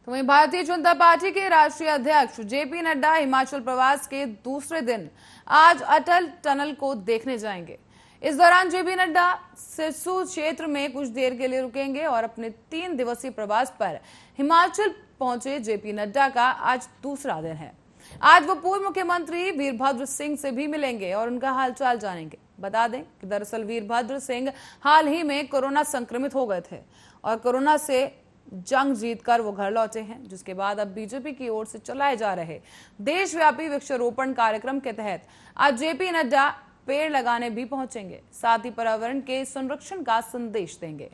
तो वहीं भारतीय जनता पार्टी के राष्ट्रीय अध्यक्ष जेपी नड्डा हिमाचल प्रवास के दूसरे दिन आज अटल टनल को देखने जाएंगे। इस दौरान जेपी नड्डा सिरसू क्षेत्र में कुछ देर के लिए रुकेंगे और अपने 3 दिवसीय प्रवास पर हिमाचल पहुंचे जेपी नड्डा का आज दूसरा दिन है। आज वो पूर्व मुख्यमंत्री वीरभद्र सिंह से भी मिलेंगे और उनका हालचाल जानेंगे। बता दें कि दरअसल वीरभद्र सिंह हाल ही में कोरोना संक्रमित हो गए थे और कोरोना से जंग जीतकर वो घर लौटे हैं, जिसके बाद अब बीजेपी की ओर से चलाए जा रहे देशव्यापी वृक्षारोपण कार्यक्रम के तहत आज जेपी नड्डा पेड़ लगाने भी पहुंचेंगे, साथ ही पर्यावरण के संरक्षण का संदेश देंगे।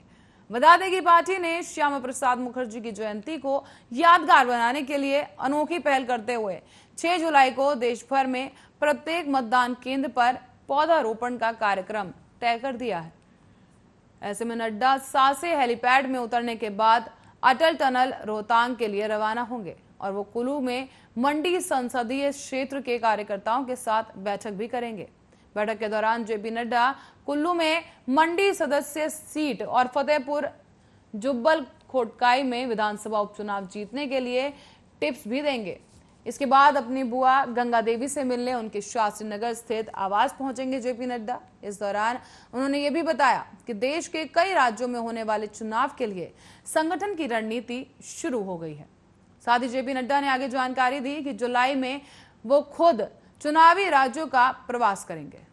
बता दें कि पार्टी ने श्यामा प्रसाद मुखर्जी की जयंती को यादगार बनाने के लिए अनोखी पहल करते हुए 6 जुलाई को देश भर में प्रत्येक मतदान केंद्र पर पौधारोपण का कार्यक्रम तय कर दिया है। ऐसे में नड्डा सासे हेलीपैड में उतरने के बाद अटल टनल रोहतांग के लिए रवाना होंगे और वो कुल्लू में मंडी संसदीय क्षेत्र के कार्यकर्ताओं के साथ बैठक भी करेंगे। बैठक के दौरान जेपी नड्डा कुल्लू में मंडी सदस्य सीट और फतेहपुर जुब्बल खोटकाई में विधानसभा उपचुनाव जीतने के लिए टिप्स भी देंगे। इसके बाद अपनी बुआ गंगा देवी से मिलने उनके शास्त्री नगर स्थित आवास पहुंचेंगे जेपी नड्डा। इस दौरान उन्होंने ये भी बताया कि देश के कई राज्यों में होने वाले चुनाव के लिए संगठन की रणनीति शुरू हो गई है। साथ ही जेपी नड्डा ने आगे जानकारी दी कि जुलाई में वो खुद चुनावी राज्यों का प्रवास करेंगे।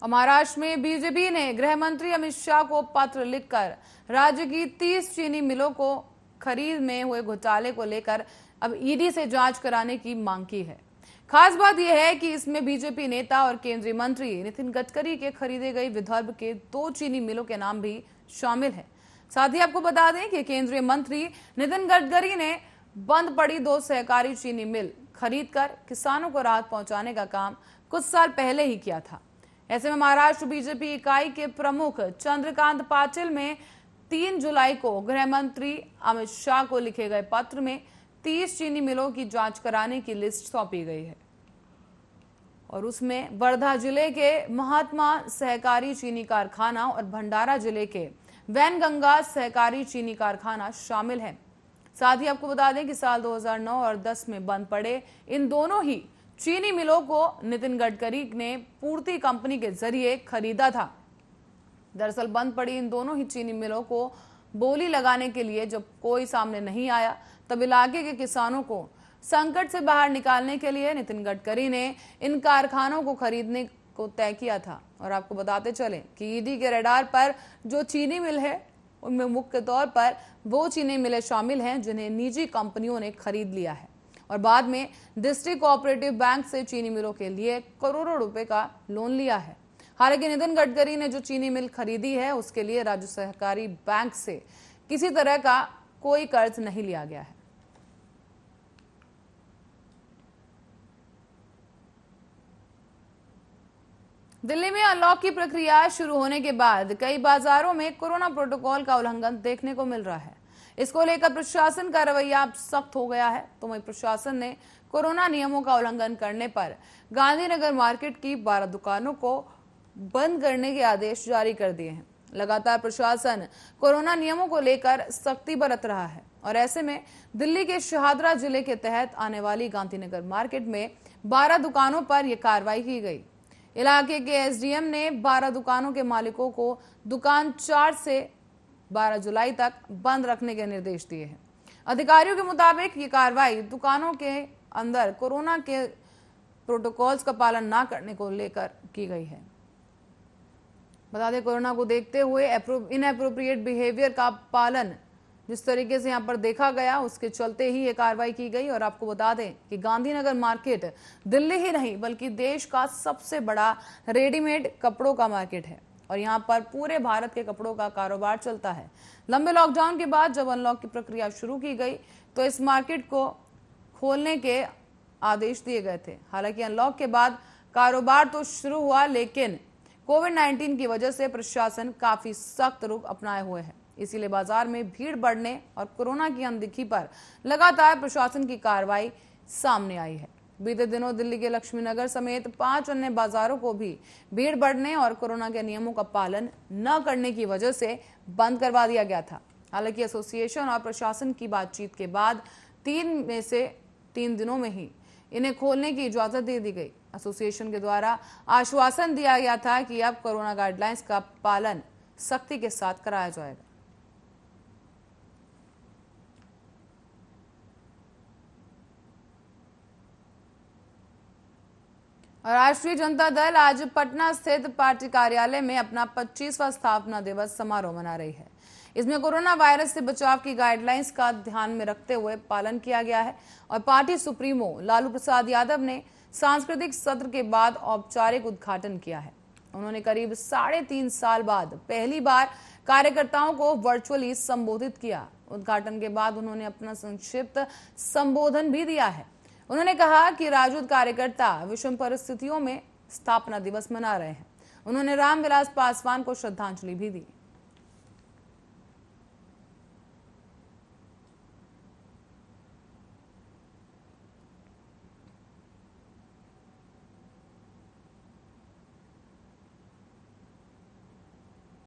महाराष्ट्र में बीजेपी ने गृह मंत्री अमित शाह को पत्र लिखकर राज्य की 30 चीनी मिलों को खरीद में हुए घोटाले को लेकर अब ईडी से जांच कराने की मांग की है। खास बात यह है कि इसमें बीजेपी नेता और केंद्रीय मंत्री नितिन गडकरी के खरीदे गई विदर्भ के 2 चीनी मिलों के नाम भी शामिल है। साथ ही आपको बता दें कि केंद्रीय मंत्री नितिन गडकरी ने बंद पड़ी 2 सहकारी चीनी मिल खरीदकर किसानों को राहत पहुंचाने का काम कुछ साल पहले ही किया था। ऐसे में महाराष्ट्र बीजेपी इकाई के प्रमुख चंद्रकांत पाटिल में 3 जुलाई को गृह मंत्री अमित शाह को लिखे गए पत्र में 30 चीनी मिलों की जांच कराने की लिस्ट सौंपी गई है और उसमें वर्धा जिले के महात्मा सहकारी चीनी कारखाना और भंडारा जिले के वैनगंगा सहकारी चीनी कारखाना शामिल है। साथ ही आपको बता दें कि साल 2009 और 10 में बंद पड़े इन दोनों ही चीनी मिलों को नितिन गडकरी ने पूर्ति कंपनी के जरिए खरीदा था। दरअसल बंद पड़ी इन दोनों ही चीनी मिलों को बोली लगाने के लिए जब कोई सामने नहीं आया, तब इलाके के किसानों को संकट से बाहर निकालने के लिए नितिन गडकरी ने इन कारखानों को खरीदने को तय किया था। और आपको बताते चले कि ईडी के रडार पर जो चीनी मिल है उनमें मुख्य तौर पर वो चीनी मिलें शामिल हैं जिन्हें निजी कंपनियों ने खरीद लिया है और बाद में डिस्ट्रिक्ट कोऑपरेटिव बैंक से चीनी मिलों के लिए करोड़ों रुपए का लोन लिया है। हालांकि नितिन गडकरी ने जो चीनी मिल खरीदी है उसके लिए राज्य सहकारी बैंक से किसी तरह का कोई कर्ज नहीं लिया गया है। दिल्ली में अनलॉक की प्रक्रिया शुरू होने के बाद कई बाजारों में कोरोना प्रोटोकॉल का उल्लंघन देखने को मिल रहा है। इसको लेकर प्रशासन का रवैया अब सख्त हो गया है। तो वहीं प्रशासन ने कोरोना नियमों का उल्लंघन करने पर गांधीनगर मार्केट की 12 दुकानों को बंद करने के आदेश जारी कर दिए हैं। लगातार प्रशासन कोरोना नियमों को लेकर सख्ती बरत रहा है और ऐसे में दिल्ली के शहादरा जिले के तहत आने वाली गांधीनगर मार्केट में 12 दुकानों पर यह कार्रवाई की गई। इलाके के एसडीएम ने 12 दुकानों के मालिकों को दुकान 4 से 12 जुलाई तक बंद रखने के निर्देश दिए हैं। अधिकारियों के मुताबिक ये कार्रवाई दुकानों के अंदर कोरोना के प्रोटोकॉल्स का पालन न करने को लेकर की गई है। बता दें कोरोना को देखते हुए इनएप्रोप्रिएट बिहेवियर का पालन जिस तरीके से यहां पर देखा गया उसके चलते ही ये कार्रवाई की गई। और आपको बता दें कि गांधीनगर मार्केट दिल्ली ही नहीं बल्कि देश का सबसे बड़ा रेडीमेड कपड़ों का मार्केट है और यहां पर पूरे भारत के कपड़ों का कारोबार चलता है। लंबे लॉकडाउन के बाद जब अनलॉक की प्रक्रिया शुरू की गई तो इस मार्केट को खोलने के आदेश दिए गए थे। हालांकि अनलॉक के बाद कारोबार तो शुरू हुआ लेकिन कोविड-19 की वजह से प्रशासन काफी सख्त रुख अपनाए हुए है। इसीलिए बाजार में भीड़ बढ़ने और कोरोना की अनदेखी पर लगातार प्रशासन की कार्रवाई सामने आई है। बीते दिनों दिल्ली के लक्ष्मीनगर समेत 5 अन्य बाजारों को भी भीड़ बढ़ने और कोरोना के नियमों का पालन न करने की वजह से बंद करवा दिया गया था। हालांकि एसोसिएशन और प्रशासन की बातचीत के बाद 3 दिनों में ही इन्हें खोलने की इजाजत दे दी गई। एसोसिएशन के द्वारा आश्वासन दिया गया था कि अब कोरोना गाइडलाइंस का पालन सख्ती के साथ कराया जाएगा। और राष्ट्रीय जनता दल आज पटना स्थित पार्टी कार्यालय में अपना 25वां स्थापना दिवस समारोह मना रही है। इसमें कोरोना वायरस से बचाव की गाइडलाइंस का ध्यान में रखते हुए पालन किया गया है और पार्टी सुप्रीमो लालू प्रसाद यादव ने सांस्कृतिक सत्र के बाद औपचारिक उद्घाटन किया है। उन्होंने करीब 3.5 साल बाद पहली बार कार्यकर्ताओं को वर्चुअली संबोधित किया। उद्घाटन के बाद उन्होंने अपना संक्षिप्त संबोधन भी दिया है। उन्होंने कहा कि राजद कार्यकर्ता विषम परिस्थितियों में स्थापना दिवस मना रहे हैं। उन्होंने रामविलास पासवान को श्रद्धांजलि भी दी।